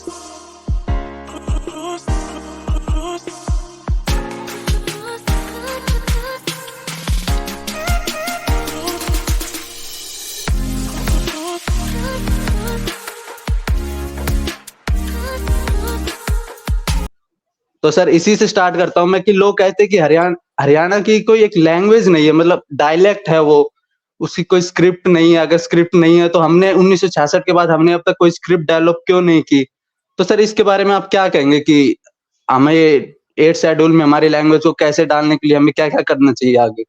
तो सर इसी से स्टार्ट करता हूँ मैं कि लोग कहते हैं कि हरियाणा की कोई एक लैंग्वेज नहीं है, मतलब डायलेक्ट है वो, उसकी कोई स्क्रिप्ट नहीं है। अगर स्क्रिप्ट नहीं है तो हमने 1966 के बाद हमने अब तक कोई स्क्रिप्ट डेवलप क्यों नहीं की? तो सर इसके बारे में आप क्या कहेंगे कि हमें 8 शेड्यूल में हमारी लैंग्वेज को कैसे डालने के लिए हमें क्या-क्या करना चाहिए आगे?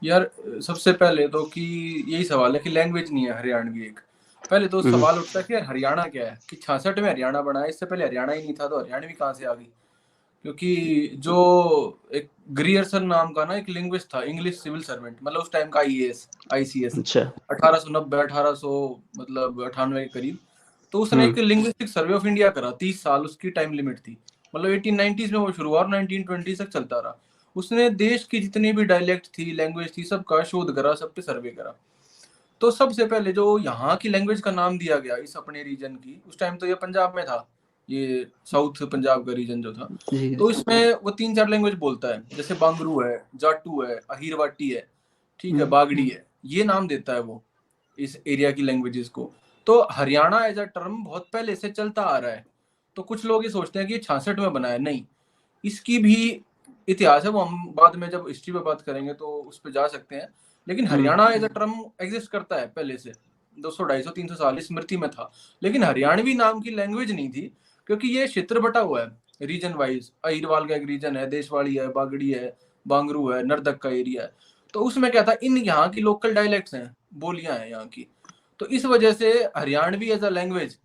यार सबसे पहले तो कि यही सवाल है कि लैंग्वेज नहीं है हरियाणवी एक। पहले तो सवाल उठता है कि यार हरियाणा क्या है, कि 66 में हरियाणा बना है, इससे पहले हरियाणा ही नहीं था, तो हरियाणवी कहाँ से आ गई? क्योंकि जो एक ग्रियर्सन नाम का ना एक लिंग्विस्ट था, इंग्लिश सिविल सर्वेंट, मतलब उस टाइम का आईएएस आईसीएस, अच्छा। 1890 1800 मतलब 98 के करीब। तो उसने एक हुँ। लिंग्विस्टिक सर्वे ऑफ इंडिया करा, 30 साल उसकी टाइम लिमिट थी। मतलब 1890s में वो शुरू हुआ और 1920 तक चलता रहा। उसने देश की जितनी भी डायलेक्ट थी, लैंग्वेज थी, सबका शोध करा, सब पे सर्वे करा। तो सबसे पहले जो यहाँ की लैंग्वेज का नाम दिया गया इस अपने रीजन की, उस टाइम तो ये पंजाब में था, ये साउथ पंजाब का रीजन जो था, जी। तो इसमें वो 3-4 लैंग्वेज बोलता है, जैसे बांगरू है, जाटू है, अहीरवाटी है, ठीक है, बागड़ी है, ये नाम देता है वो इस एरिया की लैंग्वेजेस को। तो हरियाणा एज अ टर्म बहुत पहले से चलता आ रहा है। तो कुछ लोग ये सोचते हैं कि 66 में बना है, नहीं, इसकी भी इतिहास है, वो हम बाद में जब हिस्ट्री पे बात करेंगे तो उस पर जा सकते हैं। लेकिन Haryana as a term exist करता है पहले से, 200 250 300 साल स्मृति में था। लेकिन हरियाणवी नाम की लैंग्वेज नहीं थी, क्योंकि ये क्षेत्र बटा हुआ है रीजन वाइज। अहिरवाल का एक रीजन है, देशवाड़ी है, बागड़ी है, बांगरू है, नर्दक का एरिया है। तो उसमें क्या था, इन यहाँ की लोकल डायलेक्ट्स हैं, बोलियां हैं यहाँ की। तो इस वजह से हरियाणवी एज अ लैंग्वेज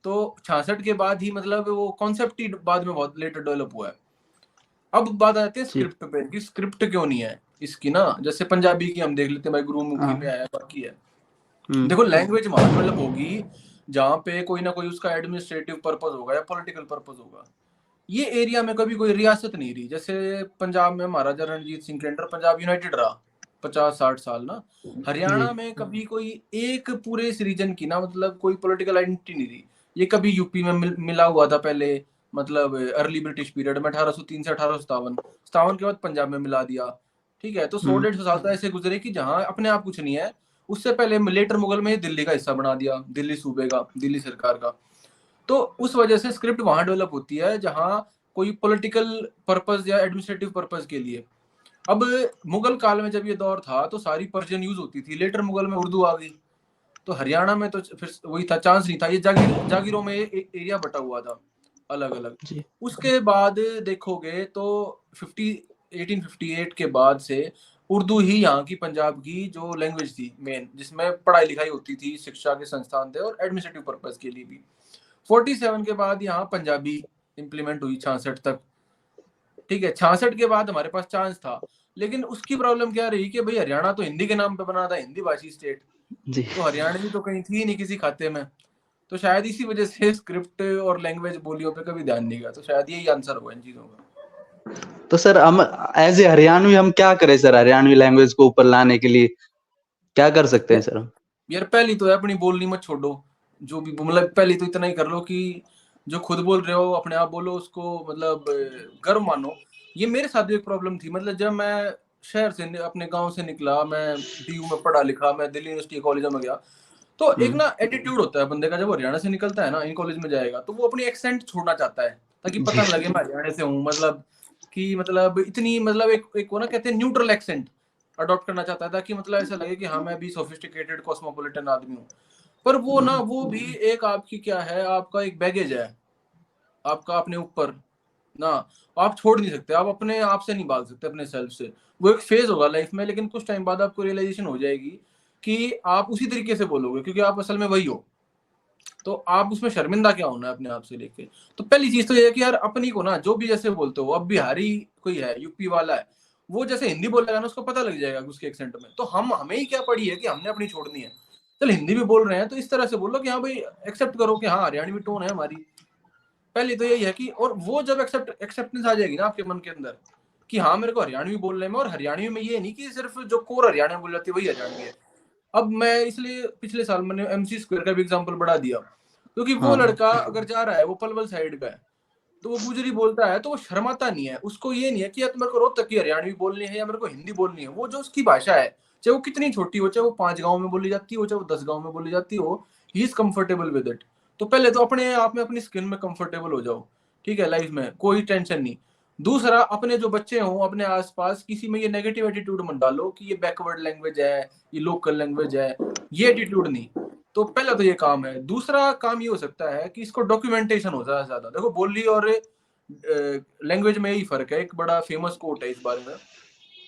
तो 66 के बाद ही, मतलब वो कॉन्सेप्ट ही बाद में बहुत लेटर डेवलप हुआ है। अब बात आती है जी। स्क्रिप्ट पे कि स्क्रिप्ट क्यों नहीं है इसकी ना। जैसे पंजाबी की हम देख लेते हैं भाई, गुरुमुखी में हाँ। आया, बाकी है। हुँ। देखो लैंग्वेज वहां डेवलप होगी जहाँ पे कोई ना कोई उसका एडमिनिस्ट्रेटिव पर्पस होगा या पॉलिटिकल पर्पस होगा। ये एरिया में कभी कोई रियासत नहीं रही। जैसे पंजाब में महाराजा रणजीत सिंह के अंडर पंजाब यूनाइटेड रहा 50-60 साल ना। जी। हरियाणा में कभी कोई एक पूरे इस रीजन की ना, मतलब कोई पॉलिटिकल आइडेंटिटी नहीं रही। ये कभी यूपी में मिला हुआ था पहले, मतलब अर्ली ब्रिटिश पीरियड में 1803 से 1857। सत्तावन के बाद पंजाब में मिला दिया, ठीक है। तो 100-150 साल तो ऐसे गुजरे कि जहाँ अपने आप कुछ नहीं है। उससे पहले लेटर मुगल में दिल्ली का हिस्सा बना दिया, दिल्ली सूबे का, दिल्ली सरकार का। तो उस वजह से स्क्रिप्ट वहां डेवलप होती है जहां कोई पॉलिटिकल पर्पस या एडमिनिस्ट्रेटिव पर्पस के लिए। अब मुगल काल में जब ये दौर था तो सारी पर्शियन यूज होती थी, लेटर मुगल में उर्दू आ गई। तो हरियाणा में तो फिर वही था, चांस नहीं था। ये जागीरों में एरिया बटा हुआ था अलग अलग। जी। उसके बाद देखोगे तो 1858 के बाद से उर्दू ही यहाँ की पंजाब की जो लैंग्वेज थी मेन, जिसमें पढ़ाई लिखाई होती थी, शिक्षा के संस्थान थे और एडमिनिस्ट्रेटिव पर्पस के लिए भी। 47 के बाद यहाँ पंजाबी इंप्लीमेंट हुई 66 तक, ठीक है। 66 के बाद हमारे पास चांस था। लेकिन उसकी प्रॉब्लम क्या रही कि भाई हरियाणा तो हिंदी के नाम पे बना था, हिंदी भाषी स्टेट, जी। तो हरियाणवी तो कहीं थी नहीं किसी खाते में। तो शायद इसी वजह से स्क्रिप्ट और लैंग्वेज बोलियों पे कभी ध्यान नहीं गया। तो शायद यही आंसर होगा इन चीजों का। तो सर हम एज़ ए हरियाणवी हम क्या करें सर, हरियाणवी लैंग्वेज को ऊपर लाने के लिए क्या कर सकते हैं सर हम? यार पहली तो है अपनी बोलनी मत छोड़ो। जो भी मतलब पहली तो इतना ही कर लो कि जो खुद बोल रहे हो अपने आप बोलो, उसको मतलब गर्व मानो। ये मेरे साथ भी एक प्रॉब्लम थी। मतलब जब मैं शहर से अपने गांव से निकला, मैं डीयू में पढ़ा लिखा, मैं दिल्ली यूनिवर्सिटी कॉलेज में गया, तो एक हुँ। ना एटीट्यूड होता है बंदे का जब हरियाणा से निकलता है ना, इन कॉलेज में जाएगा, तो वो अपनी एक्सेंट छोड़ना चाहता है ताकि जी। पता न लगे मैं हरियाणा से हूँ। मतलब कि मतलब इतनी मतलब एक वो ना कहते हैं न्यूट्रल एक्सेंट अडॉप्ट करना चाहता है, ताकि मतलब ऐसा लगे कि हाँ मैं भी सोफिस्टिकेटेड कॉस्मोपॉलिटन आदमी हूँ। पर वो ना, वो भी एक आपकी क्या है, आपका एक बैगेज है आपका अपने ऊपर ना। आप छोड़ नहीं सकते, आप अपने आप से नहीं भाग सकते, अपने सेल्फ से। वो एक फेज होगा लाइफ में, लेकिन कुछ टाइम बाद आपको रियलाइजेशन हो जाएगी कि आप उसी तरीके से बोलोगे, क्योंकि आप असल में वही हो। तो आप उसमें शर्मिंदा क्या होना है अपने आप से लेके। तो पहली चीज तो ये है कि यार अपनी को ना, जो भी जैसे बोलते हो, अब बिहारी कोई है, यूपी वाला है, वो जैसे हिंदी बोलेगा ना, उसको पता लग जाएगा उसके एक्सेंट में। तो हमें ही क्या पड़ी है कि हमने अपनी छोड़नी है। चल हिंदी भी बोल रहे हैं तो इस तरह से बोलो कि हाँ भाई एक्सेप्ट करो कि हाँ हरियाणवी टोन है हमारी। पहली तो यही है कि, और वो जब एक्सेप्टेंस आ जाएगी ना आपके मन के अंदर कि हाँ मेरे को हरियाणवी बोलने में, और हरियाणवी में ये नहीं कि सिर्फ जो कोर हरियाणा बोल जाती है वही हरियाणवी है। अब मैं इसलिए पिछले साल मैंने MC स्क्वायर का भी एग्जांपल बढ़ा दिया। क्योंकि वो हाँ लड़का अगर जा रहा है, वो पलवल साइड का है, तो वो गुजरी बोलता है तो वो शर्माता नहीं है। उसको ये नहीं है कि यार मेरे को रोहतक की हरियाणवी बोलनी है या मेरे को हिंदी बोलनी है। वो जो उसकी भाषा है, चाहे वो कितनी छोटी हो, चाहे वो 5 गाँव में बोली जाती हो, चाहे वो 10 गाँव में बोली जाती हो, he is comfortable with it. तो पहले तो अपने आप में अपनी स्किन में कंफर्टेबल हो जाओ, ठीक है, लाइफ में कोई टेंशन नहीं। दूसरा, अपने जो बच्चे हों अपने आसपास, किसी में ये नेगेटिव एटीट्यूड मत डालो कि ये बैकवर्ड लैंग्वेज है, ये लोकल लैंग्वेज है, ये एटीट्यूड नहीं। तो पहला तो ये काम है। दूसरा काम ये हो सकता है कि इसको डॉक्यूमेंटेशन हो जाए ज्यादा। देखो, बोली और लैंग्वेज में यही फर्क है। एक बड़ा फेमस कोट है इस बारे में,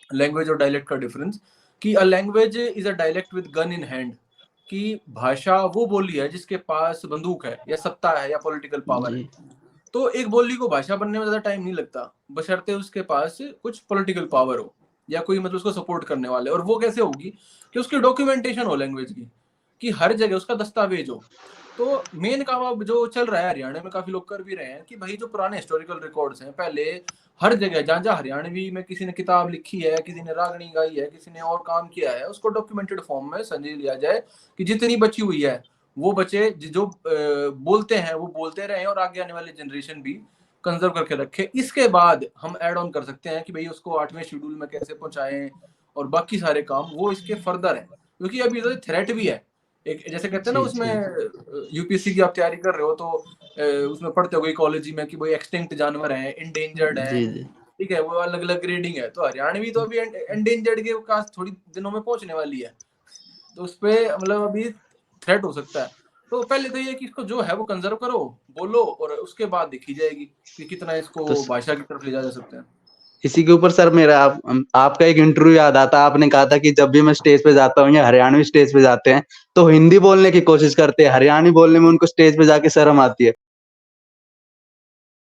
लैंग्वेज और डायलेक्ट का डिफरेंस, कि a language is a dialect with gun in hand. कि भाषा वो बोली है जिसके पास बंदूक है या सत्ता है या पॉलिटिकल पावर है। जी तो एक बोली को भाषा बनने में ज्यादा टाइम नहीं लगता, बशर्ते उसके पास कुछ पॉलिटिकल पावर हो या कोई मतलब उसको सपोर्ट करने वाले। और वो कैसे होगी कि उसकी डॉक्यूमेंटेशन हो लैंग्वेज की, कि हर जगह उसका दस्तावेज हो। तो मेन काम अब जो चल रहा है हरियाणा में, काफी लोग कर भी रहे हैं, कि भाई जो पुराने हिस्टोरिकल रिकॉर्ड्स हैं, पहले हर जगह जहाँ जहाँ हरियाणवी में किसी ने किताब लिखी है, किसी ने रागनी गाई है, किसी ने और काम किया है, उसको डॉक्यूमेंटेड फॉर्म में संजय लिया जाए कि जितनी बची हुई है वो बचे, जो बोलते हैं वो बोलते रहे, और आगे आने वाली जनरेशन भी कंजर्व करके रखे। इसके बाद हम ऐड ऑन कर सकते हैं कि भाई उसको 8वें शेड्यूल में कैसे पहुंचाएं, और बाकी सारे काम वो इसके फर्दर है। क्योंकि अभी तो थ्रेट भी है एक, जैसे कहते हैं ना, जी उसमें यूपीएससी की आप तैयारी कर रहे हो तो उसमें पढ़ते हो गई इकोलॉजी में कि भाई एक्सटिंक्ट जानवर हैं, इंडेंजर्ड हैं, जी जी ठीक है, वो अलग अलग ग्रेडिंग है। तो हरियाणवी तो अभी एंडेंजर्ड के पास थोड़ी दिनों में पहुंचने वाली है, तो उस पे मतलब अभी थ्रेट हो सकता है। तो पहले तो ये कि इसको जो है वो कंजर्व करो, बोलो, और उसके बाद देखी जाएगी कि कितना तो इसको भाषा की तरफ ले जा सकते हैं। इसी के ऊपर सर मेरा आपका एक इंटरव्यू याद आता। आपने कहा था कि जब भी मैं स्टेज पे जाता हूँ या हरियाणवी स्टेज पे जाते हैं तो हिंदी बोलने की कोशिश करते हैं, हरियाणवी बोलने में उनको स्टेज पे जाके शर्म आती है।